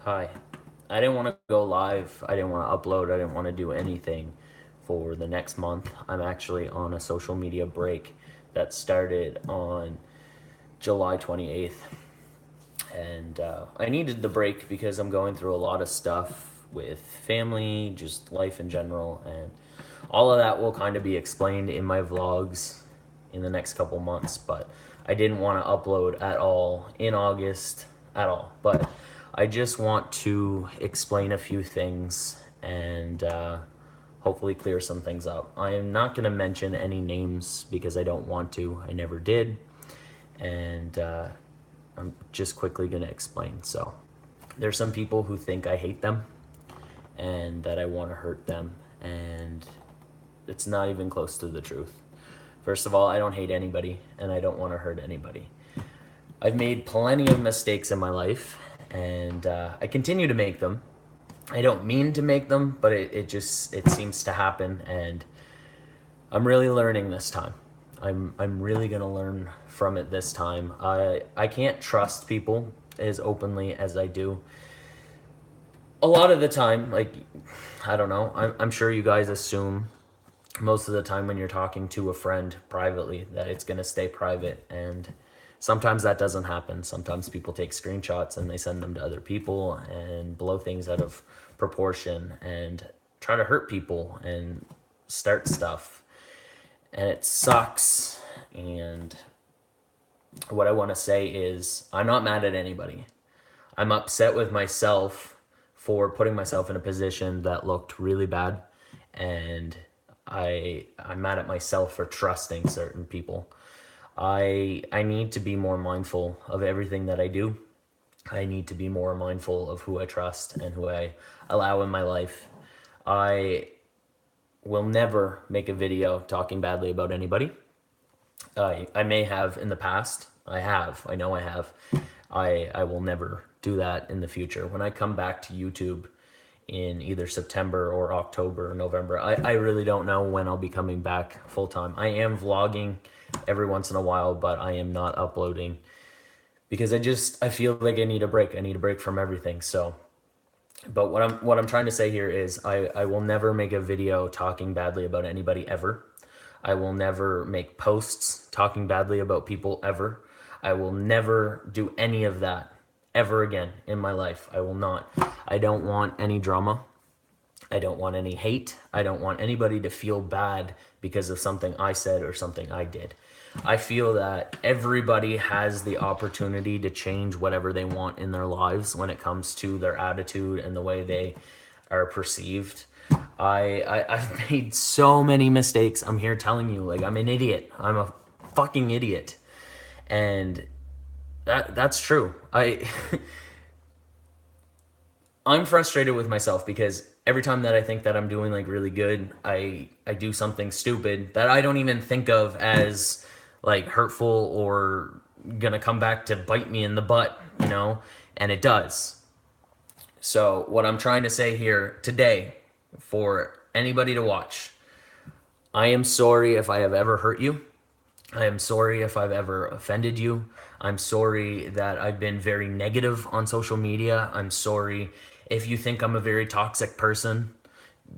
Hi. I didn't want to go live. I didn't want to upload. I didn't want to do anything for the next month. I'm actually on a social media break that started on July 28th. And I needed the break because I'm going through a lot of stuff with family, just life in general. And all of that will kind of be explained in my vlogs in the next couple months. But I didn't want to upload at all in August at all. But I just want to explain a few things and hopefully clear some things up. I am not going to mention any names because I don't want to. I never did. And I'm just quickly going to explain. So, there's some people who think I hate them and that I want to hurt them, and it's not even close to the truth. First of all, I don't hate anybody and I don't want to hurt anybody. I've made plenty of mistakes in my life, and I continue to make them. I don't mean to make them, but it seems to happen, and I'm really learning this time. I'm really gonna learn from it this time. I can't trust people as openly as I do. A lot of the time, like, I don't know. I'm sure you guys assume most of the time when you're talking to a friend privately that it's gonna stay private, and sometimes that doesn't happen. Sometimes people take screenshots and they send them to other people and blow things out of proportion and try to hurt people and start stuff, and it sucks. And what I want to say is, I'm not mad at anybody. I'm upset with myself for putting myself in a position that looked really bad, and I'm mad at myself for trusting certain people. I need to be more mindful of everything that I do. I need to be more mindful of who I trust and who I allow in my life. I will never make a video talking badly about anybody. I may have in the past. I have. I know I have. I will never do that in the future. When I come back to YouTube in either September or October or November, I really don't know when I'll be coming back full time. I am vlogging every once in a while, but I am not uploading because I feel like I need a break. I need a break from everything. So, but what I'm trying to say here is I will never make a video talking badly about anybody ever. I will never make posts talking badly about people ever. I will never do any of that ever again in my life. I will not. I don't want any drama. I don't want any hate. I don't want anybody to feel bad because of something I said or something I did. I feel that everybody has the opportunity to change whatever they want in their lives when it comes to their attitude and the way they are perceived. I've made so many mistakes. I'm here telling you, like, I'm an idiot. I'm a fucking idiot. And that's true. I'm frustrated with myself because every time that I think that I'm doing like really good, I do something stupid that I don't even think of as like hurtful or gonna come back to bite me in the butt, you know? And it does. So what I'm trying to say here today for anybody to watch, I am sorry if I have ever hurt you. I am sorry if I've ever offended you. I'm sorry that I've been very negative on social media. I'm sorry if you think I'm a very toxic person.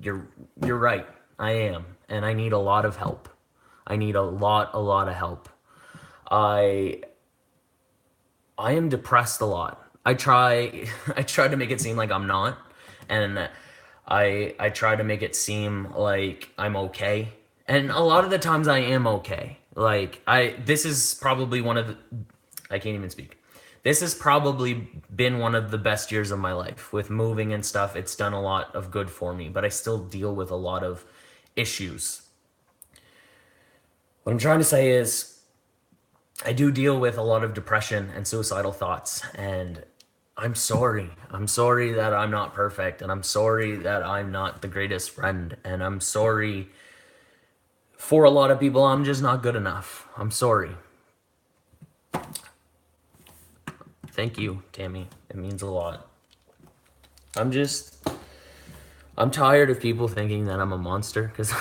You're you're right. I am, and I need a lot of help. I need a lot of help. I I am depressed a lot. I try I try to make it seem like I'm not, and I try to make it seem like I'm okay. And a lot of the times I am okay. Like this is probably one of the I can't even speak. This has probably been one of the best years of my life with moving and stuff. It's done a lot of good for me, but I still deal with a lot of issues. What I'm trying to say is I do deal with a lot of depression and suicidal thoughts, and I'm sorry. I'm sorry that I'm not perfect, and I'm sorry that I'm not the greatest friend, and I'm sorry for a lot of people I'm just not good enough. I'm sorry. Thank you, Tammy. It means a lot. I'm just I'm tired of people thinking that I'm a monster because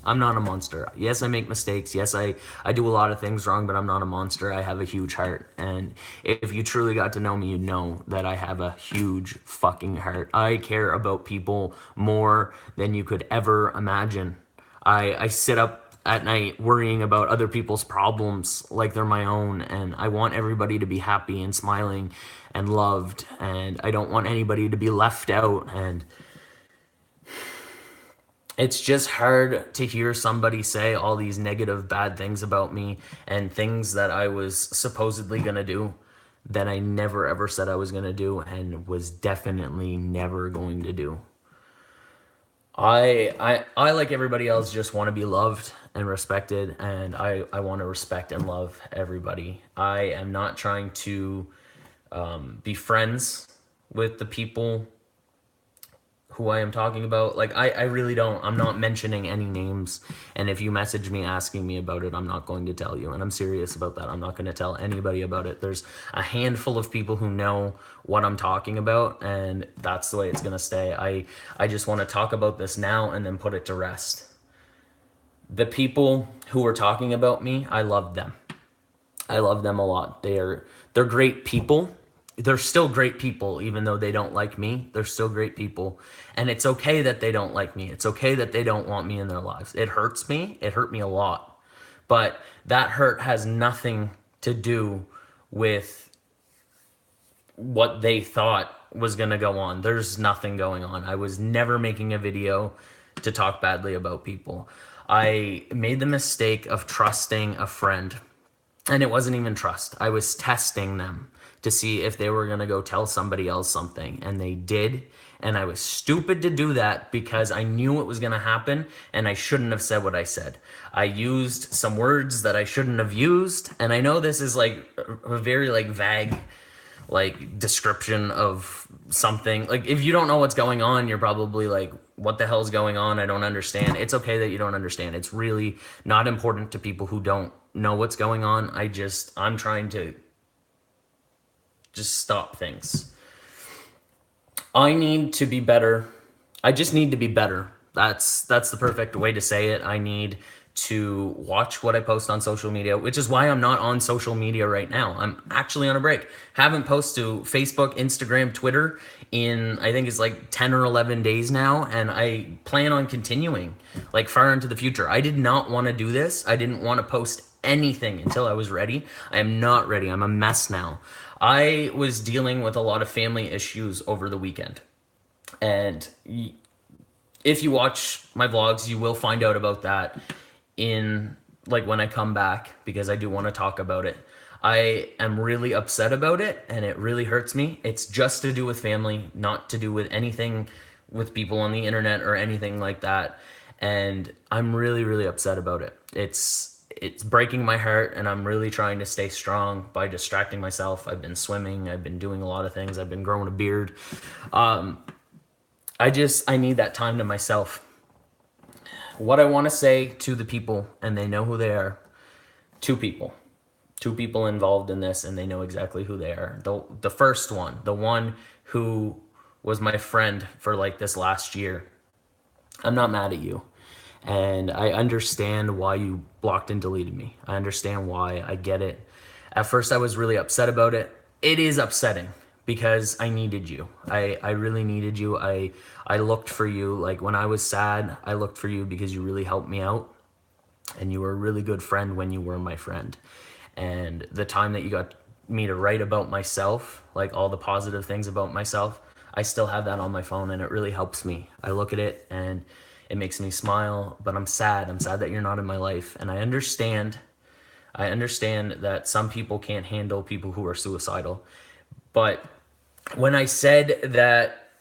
I'm not a monster. Yes, I make mistakes. Yes, I do a lot of things wrong, but I'm not a monster. I have a huge heart. And if you truly got to know me, you'd know that I have a huge fucking heart. I care about people more than you could ever imagine. I sit up at night worrying about other people's problems like they're my own, and I want everybody to be happy and smiling and loved, and I don't want anybody to be left out. And it's just hard to hear somebody say all these negative bad things about me and things that I was supposedly going to do that I never ever said I was going to do and was definitely never going to do. I like everybody else just want to be loved and respected, and I want to respect and love everybody. I am not trying to be friends with the people who I am talking about. Like, I really don't. I'm not mentioning any names. And if you message me asking me about it, I'm not going to tell you. And I'm serious about that. I'm not going to tell anybody about it. There's a handful of people who know what I'm talking about, and that's the way it's going to stay. I just want to talk about this now and then put it to rest. The people who were talking about me, I love them. I love them a lot. They're great people. They're still great people, even though they don't like me. They're still great people. And it's okay that they don't like me. It's okay that they don't want me in their lives. It hurts me. It hurt me a lot. But that hurt has nothing to do with what they thought was going to go on. There's nothing going on. I was never making a video to talk badly about people. I made the mistake of trusting a friend, and it wasn't even trust. I was testing them to see if they were going to go tell somebody else something, and they did. And I was stupid to do that because I knew it was going to happen, and I shouldn't have said what I said. I used some words that I shouldn't have used, and I know this is like a very like vague like description of something. Like, if you don't know what's going on, you're probably like, what the hell's going on? I don't understand. It's okay that you don't understand. It's really not important to people who don't know what's going on. I'm trying to just stop things. I need to be better. I just need to be better. That's the perfect way to say it. I need to watch what I post on social media, which is why I'm not on social media right now. I'm actually on a break. Haven't posted to Facebook, Instagram, Twitter in, I think it's like 10 or 11 days now, and I plan on continuing like far into the future. I did not want to do this. I didn't want to post anything until I was ready. I am not ready. I'm a mess now. I was dealing with a lot of family issues over the weekend. And if you watch my vlogs, you will find out about that in like when I come back, because I do want to talk about it. I am really upset about it, and it really hurts me. It's just to do with family, not to do with anything with people on the internet or anything like that. And I'm really, really upset about it. It's breaking my heart, and I'm really trying to stay strong by distracting myself. I've been swimming. I've been doing a lot of things. I've been growing a beard. I need that time to myself. What I want to say to the people, and they know who they are, two people involved in this, and they know exactly who they are. The first one, the one who was my friend for like this last year, I'm not mad at you. And I understand why you blocked and deleted me. I understand why. I get it. At first, I was really upset about it. It is upsetting because I needed you. I really needed you. I looked for you. Like, when I was sad, I looked for you because you really helped me out. And you were a really good friend when you were my friend. And the time that you got me to write about myself, like all the positive things about myself, I still have that on my phone, and it really helps me. I look at it and it makes me smile, but I'm sad. I'm sad that you're not in my life. And I understand that some people can't handle people who are suicidal. But when I said that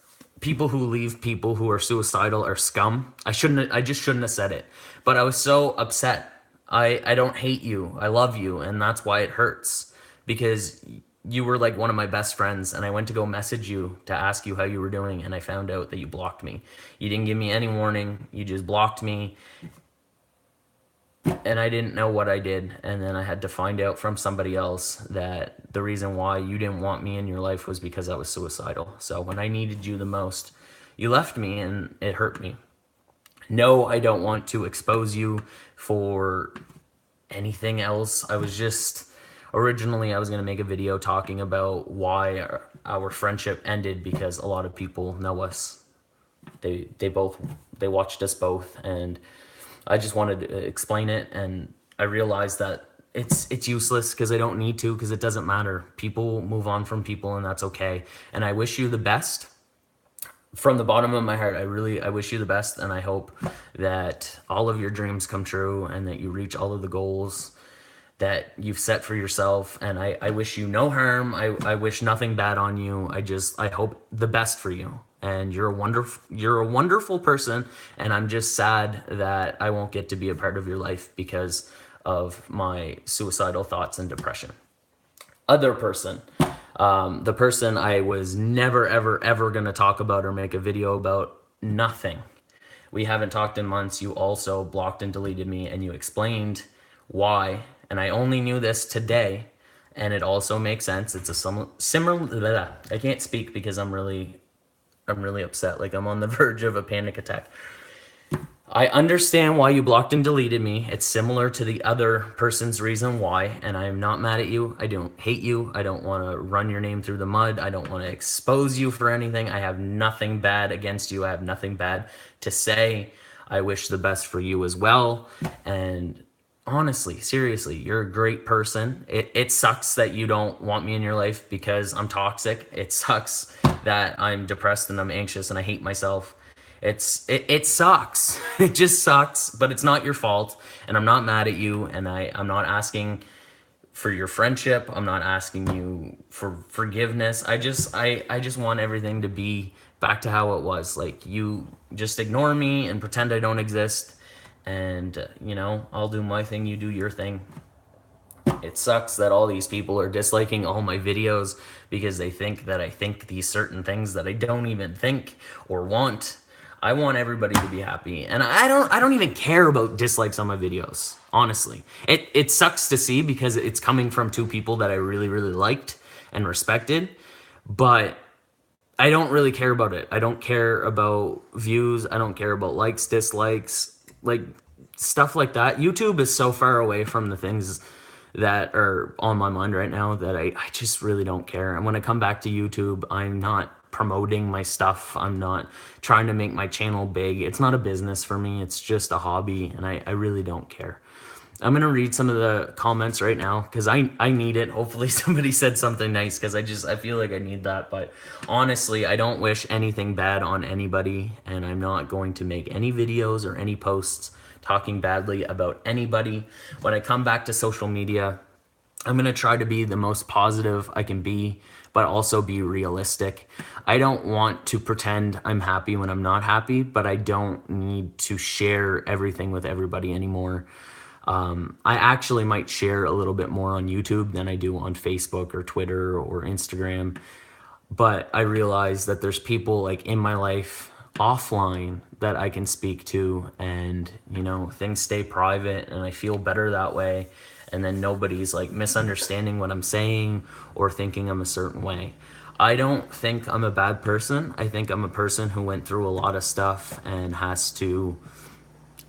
people who leave people who are suicidal are scum, I just shouldn't have said it. But I was so upset. I don't hate you. I love you, and that's why it hurts, because you were like one of my best friends, and I went to go message you to ask you how you were doing, and I found out that you blocked me. You didn't give me any warning. You just blocked me, and I didn't know what I did. And then I had to find out from somebody else that the reason why you didn't want me in your life was because I was suicidal. So when I needed you the most, you left me, and it hurt me. No, I don't want to expose you for anything else. I was just originally I was going to make a video talking about why our friendship ended, because a lot of people know us. They watched us both, and I just wanted to explain it, and I realized that it's useless because I don't need to, because it doesn't matter. People move on from people, and that's okay. And I wish you the best from the bottom of my heart. I wish you the best, and I hope that all of your dreams come true and that you reach all of the goals that you've set for yourself. And I wish you no harm. I wish nothing bad on you. I hope the best for you. And you're a wonderful person, and I'm just sad that I won't get to be a part of your life because of my suicidal thoughts and depression. Other person, the person I was never ever ever going to talk about or make a video about, nothing. We haven't talked in months. You also blocked and deleted me, and you explained why. And I only knew this today, and it also makes sense. It's a similar. I can't speak because I'm really upset. Like, I'm on the verge of a panic attack. I understand why you blocked and deleted me. It's similar to the other person's reason why, and I'm not mad at you. I don't hate you. I don't want to run your name through the mud. I don't want to expose you for anything. I have nothing bad against you. I have nothing bad to say. I wish the best for you as well. And honestly, seriously, you're a great person. It sucks that you don't want me in your life because I'm toxic. It sucks that I'm depressed and I'm anxious and I hate myself. It sucks. It just sucks, but it's not your fault, and I'm not mad at you, and I'm not asking for your friendship. I'm not asking you for forgiveness. I just want everything to be back to how it was. Like, you just ignore me and pretend I don't exist, and I'll do my thing, you do your thing. It sucks that all these people are disliking all my videos because they think that I think these certain things that I don't even think or want. I want everybody to be happy, and I don't even care about dislikes on my videos. Honestly, it sucks to see because it's coming from two people that I really really liked and respected, but I don't really care about it. I don't care about views. I don't care about likes, dislikes, like stuff like that. YouTube is so far away from the things that are on my mind right now that I just really don't care. And when I come back to YouTube, I'm not promoting my stuff. I'm not trying to make my channel big. It's not a business for me. It's just a hobby, and I really don't care. I'm going to read some of the comments right now because I need it. Hopefully somebody said something nice because I feel like I need that. But honestly, I don't wish anything bad on anybody, and I'm not going to make any videos or any posts talking badly about anybody. When I come back to social media, I'm going to try to be the most positive I can be, but also be realistic. I don't want to pretend I'm happy when I'm not happy, but I don't need to share everything with everybody anymore. I actually might share a little bit more on YouTube than I do on Facebook or Twitter or Instagram. But I realize that there's people like in my life offline that I can speak to, and things stay private, and I feel better that way. And then nobody's like misunderstanding what I'm saying or thinking I'm a certain way. I don't think I'm a bad person. I think I'm a person who went through a lot of stuff and has to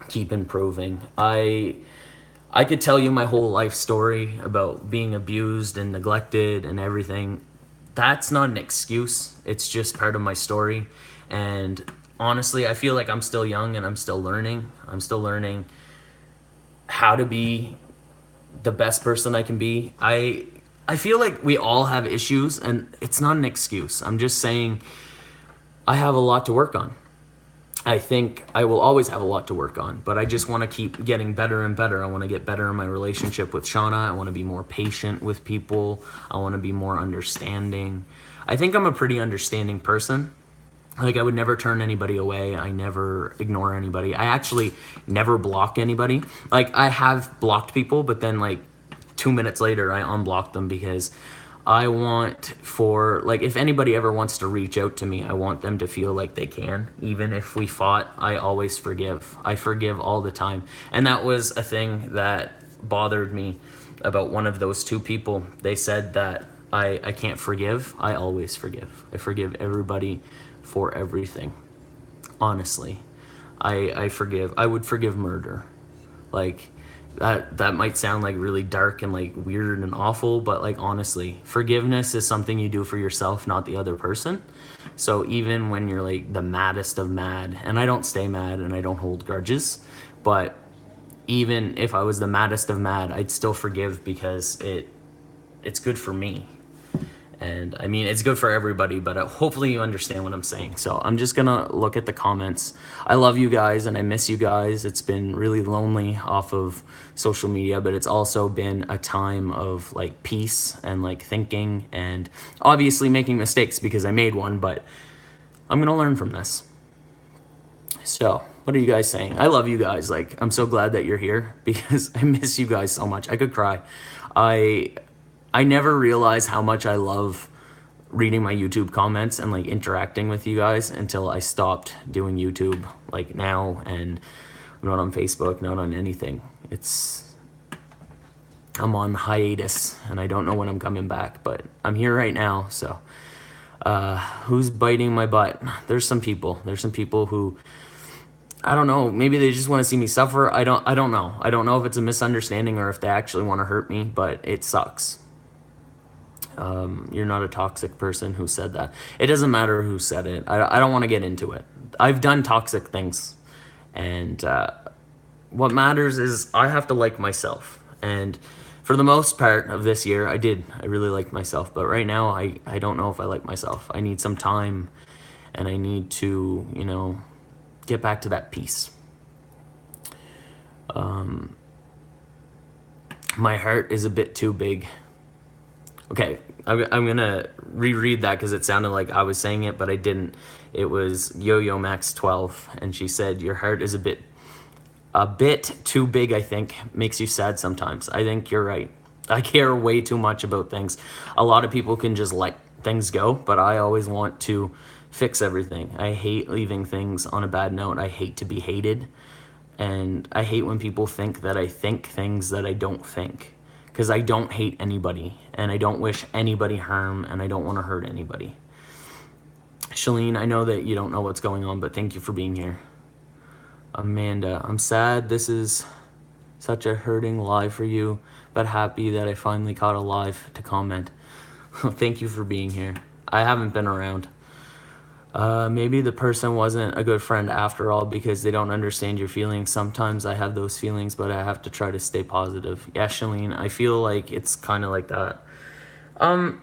keep improving. I could tell you my whole life story about being abused and neglected and everything. That's not an excuse. It's just part of my story. And honestly, I feel like I'm still young and I'm still learning. I'm still learning how to be the best person I can be. I feel like we all have issues, and it's not an excuse. I'm just saying I have a lot to work on. I think I will always have a lot to work on, but I just want to keep getting better and better. I want to get better in my relationship with Shawna. I want to be more patient with people. I want to be more understanding. I think I'm a pretty understanding person. Like, I would never turn anybody away. I never ignore anybody. I actually never block anybody. Like, I have blocked people, but then like 2 minutes later, I unblock them because I want for, like, if anybody ever wants to reach out to me, I want them to feel like they can. Even if we fought, I always forgive. I forgive all the time. And that was a thing that bothered me about one of those two people. They said that I can't forgive. I always forgive. I forgive everybody for everything, honestly. I would forgive murder. Like that might sound like really dark and like weird and awful, but like honestly, forgiveness is something you do for yourself, not the other person. So even when you're like the maddest of mad, and I don't stay mad and I don't hold grudges, but even if I was the maddest of mad, I'd still forgive because it's good for me. And I mean, it's good for everybody, but hopefully you understand what I'm saying. So I'm just gonna look at the comments. I love you guys and I miss you guys. It's been really lonely off of social media, but it's also been a time of like peace and like thinking and obviously making mistakes because I made one, but I'm gonna learn from this. So, what are you guys saying? I love you guys. Like, I'm so glad that you're here because I miss you guys so much. I could cry. I I never realized how much I love reading my YouTube comments and like interacting with you guys until I stopped doing YouTube like now, and I'm not on Facebook, not on anything. I'm on hiatus and I don't know when I'm coming back, but I'm here right now. So who's biting my butt? There's some people. There's some people who, I don't know, maybe they just want to see me suffer. I don't know. I don't know if it's a misunderstanding or if they actually want to hurt me, but it sucks. You're not a toxic person. Who said that? It doesn't matter who said it. I don't want to get into it. I've done toxic things, and what matters is I have to like myself. And for the most part of this year, I did. I really liked myself. But right now, I don't know if I like myself. I need some time, and I need to, get back to that peace. My heart is a bit too big. Okay, I'm gonna reread that because it sounded like I was saying it, but I didn't. It was Yo-Yo Max 12, and she said, "Your heart is a bit too big. I think makes you sad sometimes." I think you're right. I care way too much about things. A lot of people can just let things go, but I always want to fix everything. I hate leaving things on a bad note. I hate to be hated, and I hate when people think that I think things that I don't think. Because I don't hate anybody, and I don't wish anybody harm, and I don't want to hurt anybody. Shalene, I know that you don't know what's going on, but thank you for being here. Amanda, I'm sad this is such a hurting live for you, but happy that I finally caught a live to comment. Thank you for being here. I haven't been around. Maybe the person wasn't a good friend after all because they don't understand your feelings. Sometimes I have those feelings, but I have to try to stay positive. Yeah, Shalene, I feel like it's kind of like that.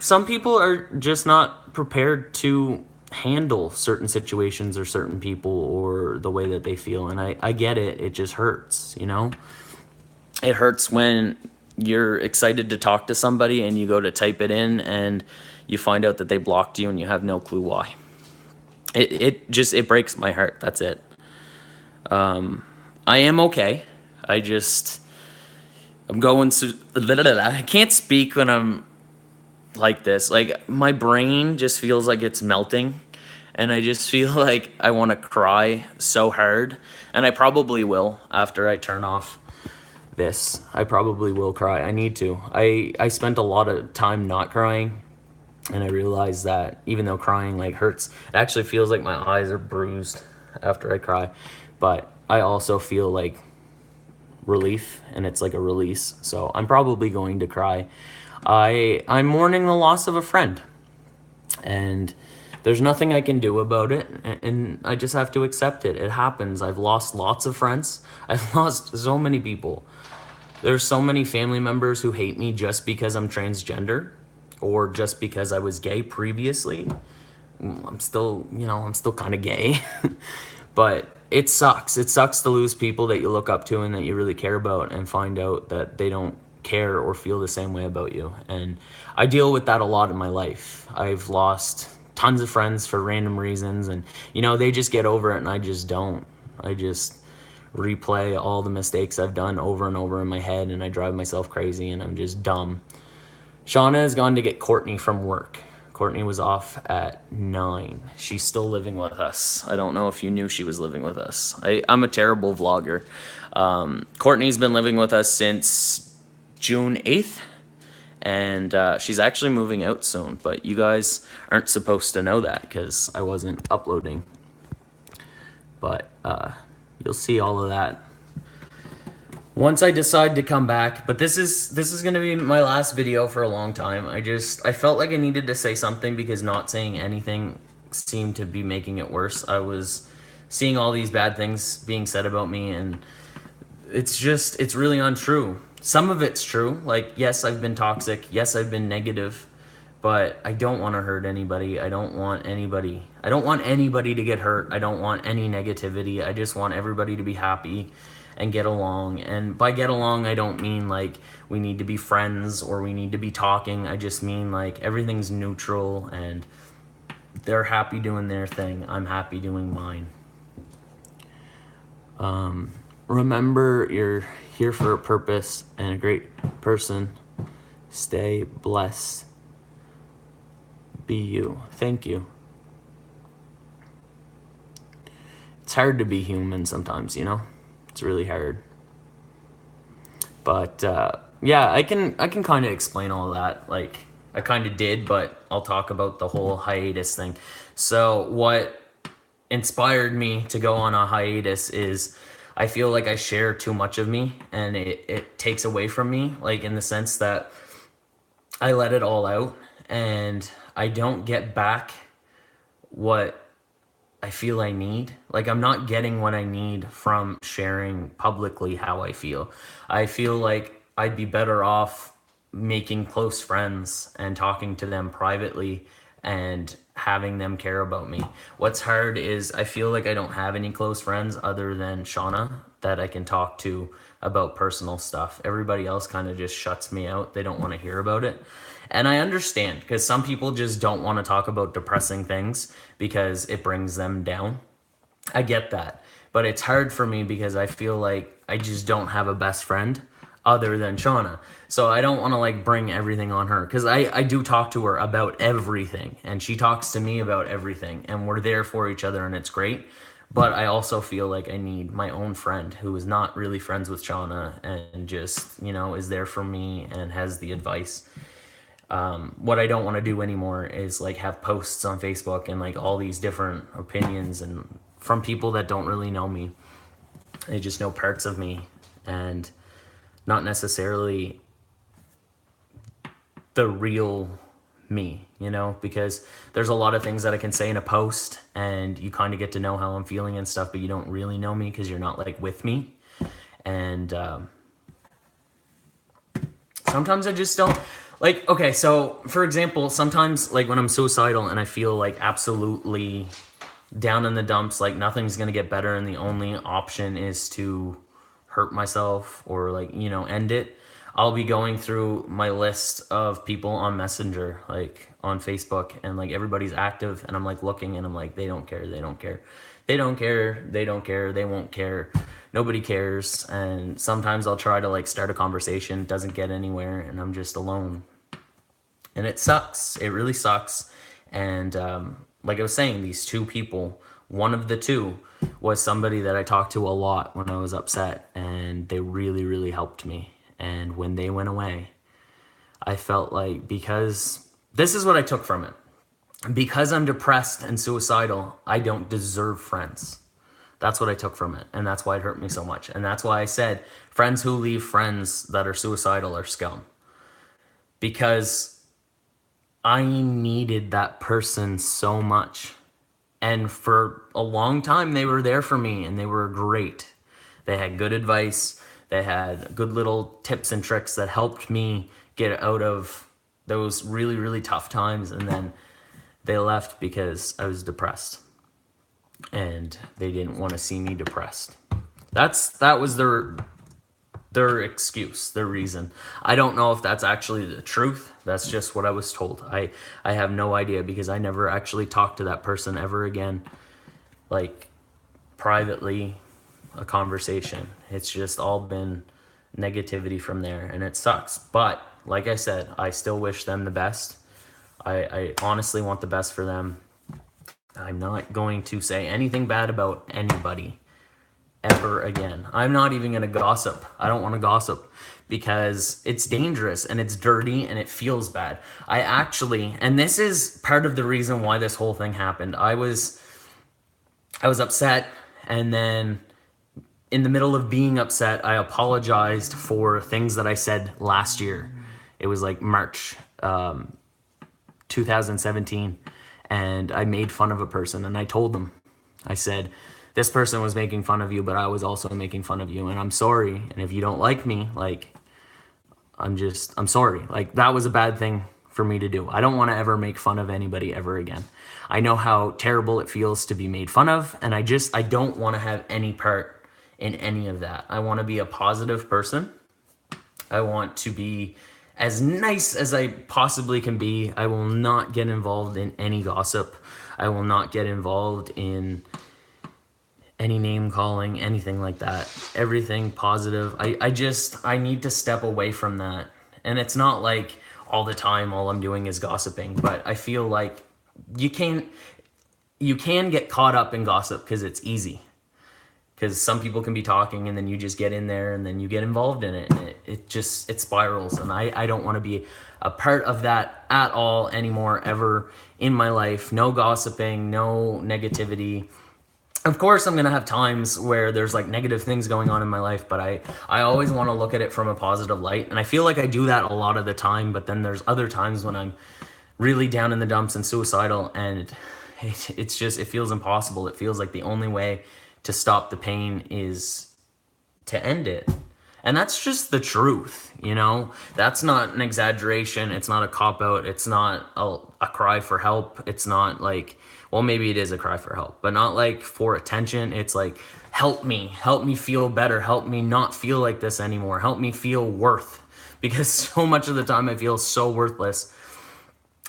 Some people are just not prepared to handle certain situations or certain people or the way that they feel. And I get it. It just hurts, It hurts when you're excited to talk to somebody and you go to type it in and you find out that they blocked you and you have no clue why. It breaks my heart. That's it. I am okay. I'm going to, I can't speak when I'm like this. Like my brain just feels like it's melting, and I just feel like I want to cry so hard, and I probably will after I turn off this. I probably will cry. I need to. I spent a lot of time not crying. And I realized that even though crying like hurts, it actually feels like my eyes are bruised after I cry. But I also feel like relief, and it's like a release. So I'm probably going to cry. I'm mourning the loss of a friend, and there's nothing I can do about it, and I just have to accept it. It happens. I've lost lots of friends. I've lost so many people. There's so many family members who hate me just because I'm transgender, or just because I was gay previously. I'm still kind of gay. But it sucks. It sucks to lose people that you look up to and that you really care about and find out that they don't care or feel the same way about you. And I deal with that a lot in my life. I've lost tons of friends for random reasons, and they just get over it and I just don't. I just replay all the mistakes I've done over and over in my head, and I drive myself crazy, and I'm just dumb. Shawna has gone to get Courtney from work. Courtney was off at 9. She's still living with us. I don't know if you knew she was living with us. I'm a terrible vlogger. Courtney's been living with us since June 8th, and she's actually moving out soon, but you guys aren't supposed to know that because I wasn't uploading. But You'll see all of that once I decide to come back. But this is gonna be my last video for a long time. I felt like I needed to say something because not saying anything seemed to be making it worse. I was seeing all these bad things being said about me, and it's really untrue. Some of it's true. Like, yes, I've been toxic. Yes, I've been negative, but I don't want to hurt anybody. I don't want anybody to get hurt. I don't want any negativity. I just want everybody to be happy and get along. And by get along, I don't mean like we need to be friends or we need to be talking. I just mean like everything's neutral and they're happy doing their thing. I'm happy doing mine. Remember, you're here for a purpose and a great person. Stay blessed. Be you. Thank you. It's hard to be human sometimes, you know? It's really hard. But yeah, I can kind of explain all that. Like, I kind of did, but I'll talk about the whole hiatus thing. So what inspired me to go on a hiatus is I feel like I share too much of me, and it takes away from me, like in the sense that I let it all out and I don't get back what I feel I need. Like, I'm not getting what I need from sharing publicly how I feel. I feel like I'd be better off making close friends and talking to them privately and having them care about me. What's hard is I feel like I don't have any close friends other than Shawna that I can talk to about personal stuff. Everybody else kind of just shuts me out. They don't want to hear about it. And I understand, because some people just don't want to talk about depressing things because it brings them down. I get that. But it's hard for me because I feel like I just don't have a best friend other than Shawna. So I don't want to like bring everything on her, because I do talk to her about everything and she talks to me about everything and we're there for each other and it's great. But I also feel like I need my own friend who is not really friends with Shawna and just, you know, is there for me and has the advice. What I don't want to do anymore is like have posts on Facebook and like all these different opinions and from people that don't really know me. They just know parts of me and not necessarily the real me, you know, because there's a lot of things that I can say in a post and you kind of get to know how I'm feeling and stuff, but you don't really know me because you're not like with me. And sometimes I just don't like, okay, so for example, sometimes like when I'm suicidal and I feel like absolutely down in the dumps, like nothing's gonna get better and the only option is to hurt myself or like, you know, end it, I'll be going through my list of people on Messenger, like on Facebook, and like everybody's active and I'm like looking and I'm like, they don't care, they don't care, they don't care, they don't care, they won't care, nobody cares. And sometimes I'll try to like start a conversation, it doesn't get anywhere and I'm just alone. And it sucks, it really sucks. And like I was saying, these two people, one of the two was somebody that I talked to a lot when I was upset, and they really, really helped me. And when they went away, I felt like, because this is what I took from it. Because I'm depressed and suicidal, I don't deserve friends. That's what I took from it. And that's why it hurt me so much. And that's why I said, friends who leave friends that are suicidal are scum. Because I needed that person so much. And for a long time, they were there for me and they were great. They had good advice. They had good little tips and tricks that helped me get out of those really, really tough times. And then they left because I was depressed and they didn't want to see me depressed. That was their excuse, their reason. I don't know if that's actually the truth. That's just what I was told. I have no idea, because I never actually talked to that person ever again, like privately, a conversation. It's just all been negativity from there, and it sucks. But like I said, I still wish them the best. I honestly want the best for them. I'm not going to say anything bad about anybody ever again. I'm not even going to gossip. I don't want to gossip because it's dangerous and it's dirty and it feels bad. I actually, and this is part of the reason why this whole thing happened. I was upset, and then in the middle of being upset, I apologized for things that I said last year. It was like March 2017, and I made fun of a person, and I told them, I said, this person was making fun of you, but I was also making fun of you, and I'm sorry. And if you don't like me, like, I'm sorry. Like, that was a bad thing for me to do. I don't want to ever make fun of anybody ever again. I know how terrible it feels to be made fun of, and I don't want to have any part in any of that. I want to be a positive person. I want to be as nice as I possibly can be. I will not get involved in any gossip. I will not get involved in any name calling, anything like that. Everything positive. I need to step away from that. And it's not like all the time all I'm doing is gossiping, but I feel like you can get caught up in gossip because it's easy. Because some people can be talking and then you just get in there and then you get involved in it, and it spirals. And I don't want to be a part of that at all anymore, ever in my life. No gossiping, no negativity. Of course, I'm going to have times where there's like negative things going on in my life, but I always want to look at it from a positive light. And I feel like I do that a lot of the time, but then there's other times when I'm really down in the dumps and suicidal, and it feels impossible. It feels like the only way to stop the pain is to end it. And that's just the truth, you know? That's not an exaggeration. It's not a cop-out. It's not a cry for help. It's not like, well, maybe it is a cry for help, but not like for attention. It's like, help me feel better. Help me not feel like this anymore. Help me feel worth. Because so much of the time I feel so worthless.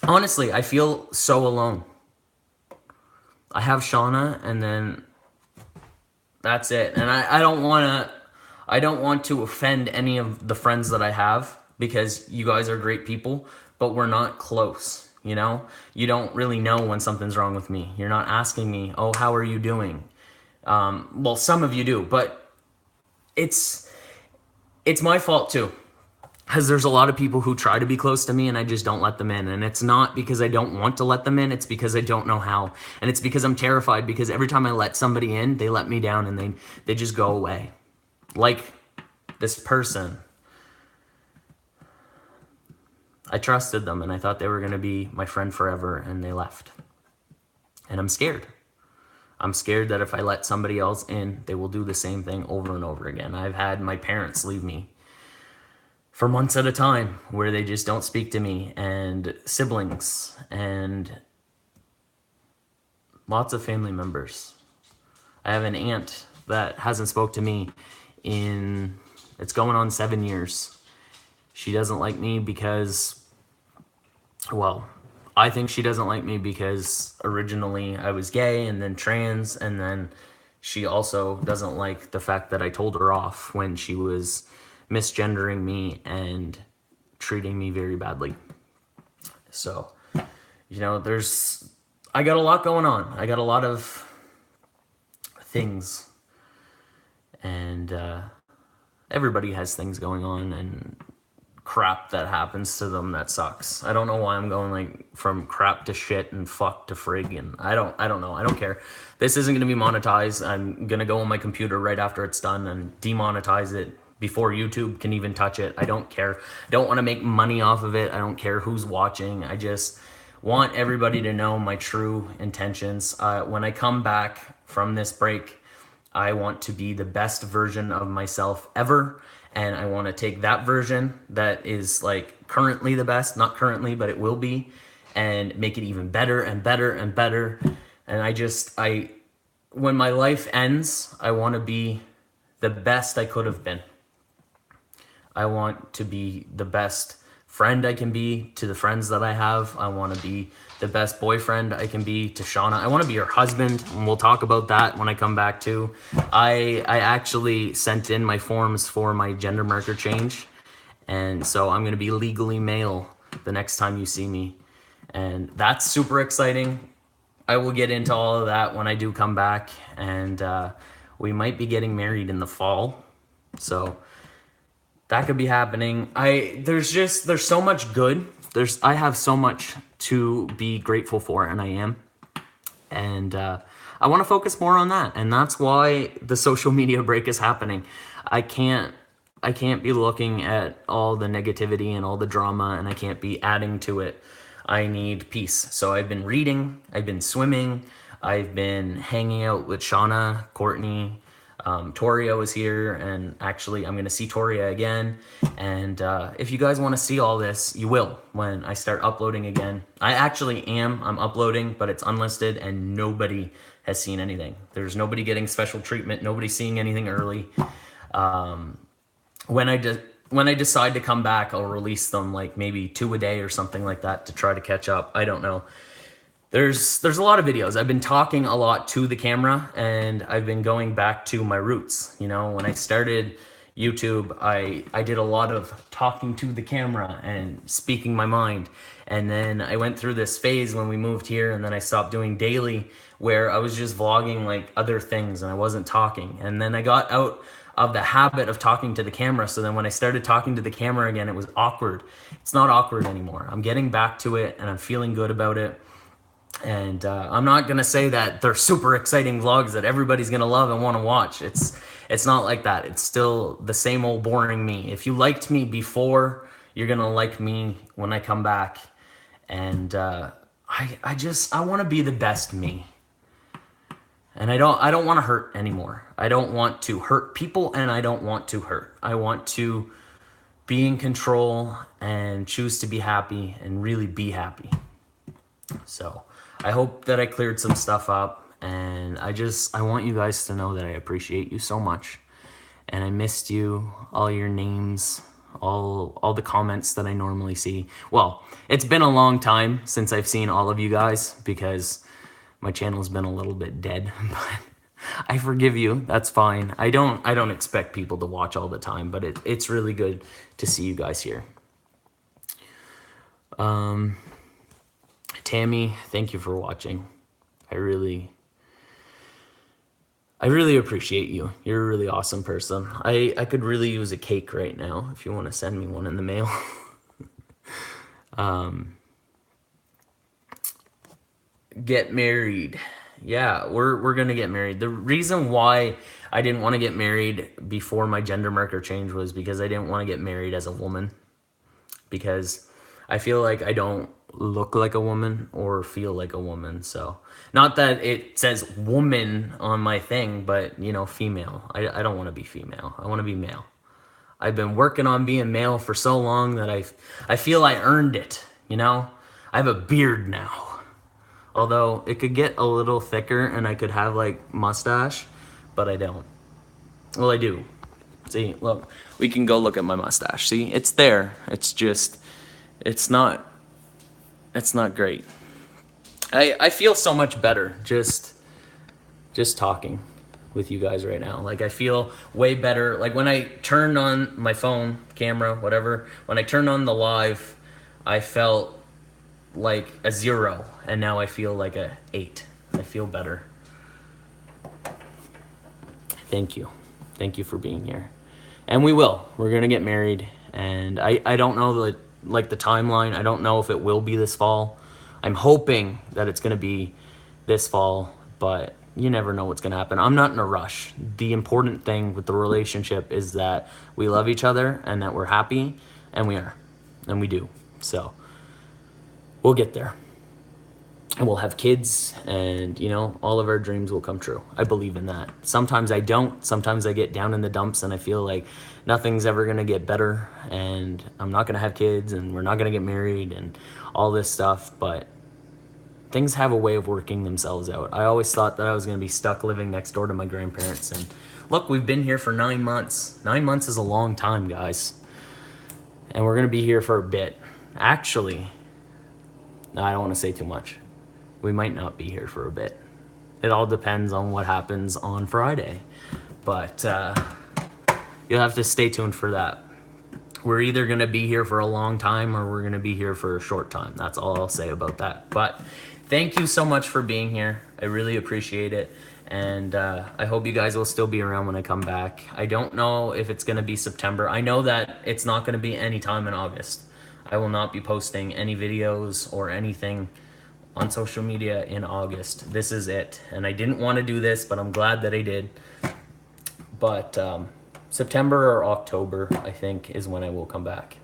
Honestly, I feel so alone. I have Shawna, and then that's it. And I don't want to offend any of the friends that I have, because you guys are great people, but we're not close, you know? You don't really know when something's wrong with me. You're not asking me, oh, how are you doing? Well, some of you do, but it's my fault too. Because there's a lot of people who try to be close to me and I just don't let them in. And it's not because I don't want to let them in, it's because I don't know how. And it's because I'm terrified, because every time I let somebody in, they let me down and they just go away. Like this person. I trusted them and I thought they were going to be my friend forever, and they left. And I'm scared. I'm scared that if I let somebody else in, they will do the same thing over and over again. I've had my parents leave me for months at a time, where they just don't speak to me, and siblings, and lots of family members. I have an aunt that hasn't spoke to me it's going on 7 years. She doesn't like me because, well, I think she doesn't like me because originally I was gay and then trans, and then she also doesn't like the fact that I told her off when she was misgendering me and treating me very badly. So, you know, I got a lot going on. I got a lot of things, and everybody has things going on and crap that happens to them that sucks. I don't know why I'm going like from crap to shit and fuck to frig, and I don't know. I don't care. This isn't going to be monetized. I'm going to go on my computer right after it's done and demonetize it before YouTube can even touch it. I don't care. I don't want to make money off of it. I don't care who's watching. I just want everybody to know my true intentions. When I come back from this break, I want to be the best version of myself ever. And I want to take that version that is like currently the best, not currently, but it will be, and make it even better and better and better. And when my life ends, I want to be the best I could have been. I want to be the best friend I can be to the friends that I have. I want to be the best boyfriend I can be to Shawna. I want to be her husband, and we'll talk about that when I come back too. I actually sent in my forms for my gender marker change, and so I'm going to be legally male the next time you see me, and that's super exciting. I will get into all of that when I do come back, and we might be getting married in the fall, so that could be happening. There's so much good. I have so much to be grateful for, and I am. And I want to focus more on that, and that's why the social media break is happening. I can't I can't be looking at all the negativity and all the drama, and I can't be adding to it. I need peace. So I've been reading, I've been swimming, I've been hanging out with Shauna, Courtney, Toria was here, and actually I'm going to see Toria again. And if you guys want to see all this, you will when I start uploading again. I'm uploading, but it's unlisted and nobody has seen anything. There's nobody getting special treatment, nobody seeing anything early. When I decide to come back, I'll release them like maybe 2 a day or something like that to try to catch up. I don't know. There's a lot of videos. I've been talking a lot to the camera, and I've been going back to my roots. You know, when I started YouTube, I did a lot of talking to the camera and speaking my mind. And then I went through this phase when we moved here, and then I stopped doing daily, where I was just vlogging like other things and I wasn't talking. And then I got out of the habit of talking to the camera. So then when I started talking to the camera again, it was awkward. It's not awkward anymore. I'm getting back to it and I'm feeling good about it. And I'm not gonna say that they're super exciting vlogs that everybody's gonna love and want to watch. It's not like that. It's still the same old boring me. If you liked me before, you're gonna like me when I come back. And I want to be the best me. And I don't want to hurt anymore. I don't want to hurt people, and I don't want to hurt. I want to be in control and choose to be happy and really be happy. So I hope that I cleared some stuff up, and I want you guys to know that I appreciate you so much, and I missed you, all your names, all the comments that I normally see. Well, it's been a long time since I've seen all of you guys because my channel's been a little bit dead, but I forgive you. That's fine. I don't expect people to watch all the time, but it's really good to see you guys here. Tammy, thank you for watching. I really appreciate you. You're a really awesome person. I could really use a cake right now if you want to send me one in the mail. Get married. Yeah, we're gonna get married. The reason why I didn't want to get married before my gender marker change was because I didn't want to get married as a woman. Because I feel like I don't look like a woman or feel like a woman. So not that it says woman on my thing, but you know, female. I don't want to be female. I want to be male. I've been working on being male for so long that I feel I earned it, you know? I have a beard now. Although it could get a little thicker and I could have like mustache, but I don't. Well, I do. See, look, we can go look at my mustache. See, it's there. It's just, it's not great. I feel so much better just talking with you guys right now. Like I feel way better. Like when I turned on my phone, camera, whatever, when I turned on the live, I felt like a 0, and now I feel like a 8. I feel better. Thank you. Thank you for being here. And we're gonna get married, and I don't know the timeline. I don't know if it will be this fall. I'm hoping that it's gonna be this fall, but you never know what's gonna happen. I'm not in a rush. The important thing with the relationship is that we love each other and that we're happy, and we are, and we do. So we'll get there. And we'll have kids, and you know, all of our dreams will come true. I believe in that. Sometimes I don't. Sometimes I get down in the dumps and I feel like nothing's ever gonna get better, and I'm not gonna have kids, and we're not gonna get married, and all this stuff. But things have a way of working themselves out. I always thought that I was gonna be stuck living next door to my grandparents, and look, we've been here for 9 months. 9 months is a long time, guys. And we're gonna be here for a bit. Actually, no, I don't want to say too much. We might not be here for a bit. It all depends on what happens on Friday. But you'll have to stay tuned for that. We're either going to be here for a long time or we're going to be here for a short time. That's all I'll say about that. But thank you so much for being here. I really appreciate it. And I hope you guys will still be around when I come back. I don't know if it's going to be September. I know that it's not going to be any time in August. I will not be posting any videos or anything on social media in August. This is it. And I didn't want to do this, but I'm glad that I did. But September or October, I think, is when I will come back.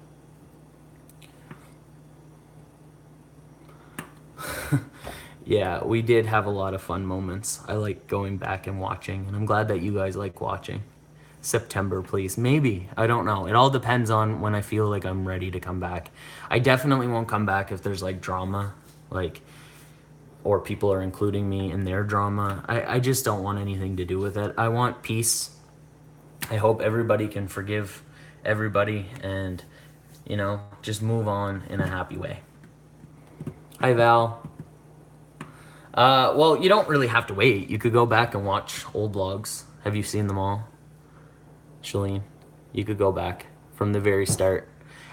Yeah, we did have a lot of fun moments. I like going back and watching, and I'm glad that you guys like watching. September, please. Maybe. I don't know. It all depends on when I feel like I'm ready to come back. I definitely won't come back if there's like drama, like, or people are including me in their drama. I just don't want anything to do with it. I want peace. I hope everybody can forgive everybody and, you know, just move on in a happy way. Hi, Val. Well, you don't really have to wait. You could go back and watch old vlogs. Have you seen them all? Shalene, you could go back from the very start.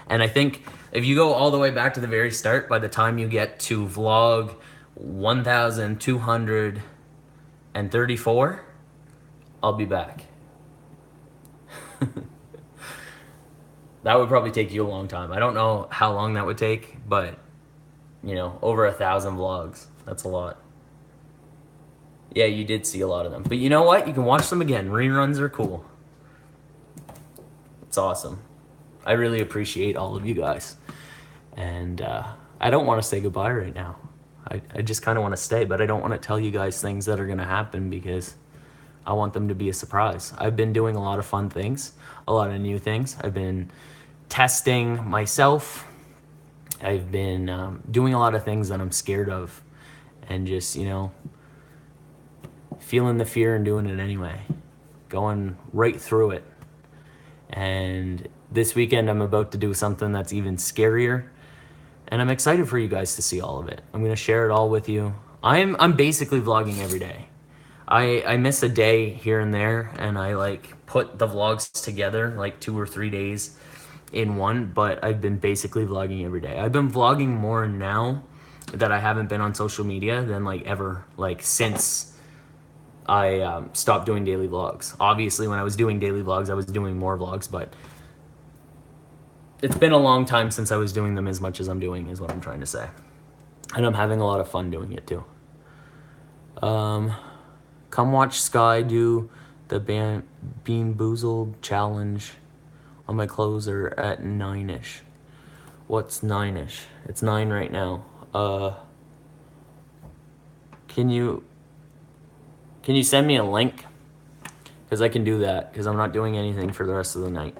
And I think if you go all the way back to the very start, by the time you get to vlog 1234, I'll be back. That would probably take you a long time. I don't know how long that would take, but, you know, over 1,000 vlogs. That's a lot. Yeah, you did see a lot of them. But you know what? You can watch them again. Reruns are cool. It's awesome. I really appreciate all of you guys. And I don't want to say goodbye right now. I just kind of want to stay, but I don't want to tell you guys things that are going to happen because I want them to be a surprise. I've been doing a lot of fun things, a lot of new things. I've been testing myself. I've been doing a lot of things that I'm scared of and just, you know, feeling the fear and doing it anyway, going right through it. And this weekend I'm about to do something that's even scarier, and I'm excited for you guys to see all of it. I'm going to share it all with you. I'm basically vlogging every day. I miss a day here and there, and I like put the vlogs together like 2 or 3 days in one, but I've been basically vlogging every day. I've been vlogging more now that I haven't been on social media than like ever, like since I stopped doing daily vlogs. Obviously, when I was doing daily vlogs, I was doing more vlogs, but it's been a long time since I was doing them as much as I'm doing, is what I'm trying to say. And I'm having a lot of fun doing it too. Come watch Sky do the Bean Boozled challenge on my closer at 9-ish. What's 9-ish? It's 9 right now. Can you send me a link? Because I can do that, because I'm not doing anything for the rest of the night.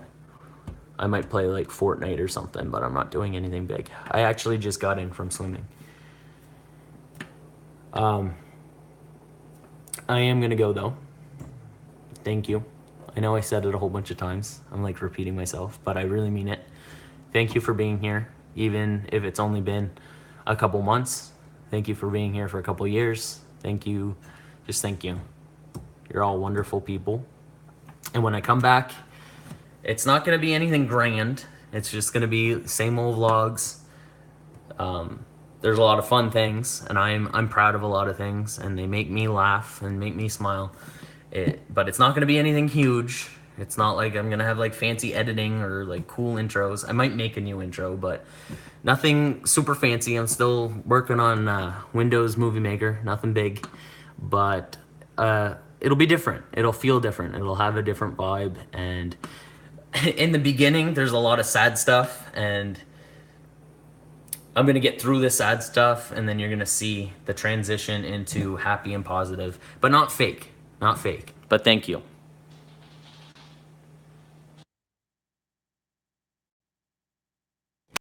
I might play like Fortnite or something, but I'm not doing anything big. I actually just got in from swimming. I am gonna go though. Thank you. I know I said it a whole bunch of times. I'm like repeating myself, but I really mean it. Thank you for being here, even if it's only been a couple months. Thank you for being here for a couple years. Thank you. Just thank you. You're all wonderful people. And when I come back, it's not going to be anything grand. It's just going to be same old vlogs. There's a lot of fun things, and I'm proud of a lot of things, and they make me laugh and make me smile. But it's not going to be anything huge. It's not like I'm going to have like fancy editing or like cool intros. I might make a new intro, but nothing super fancy. I'm still working on Windows Movie Maker. Nothing big, but it'll be different. It'll feel different. It'll have a different vibe. And in the beginning, there's a lot of sad stuff, and I'm going to get through the sad stuff, and then you're going to see the transition into happy and positive, but not fake. Not fake. But thank you.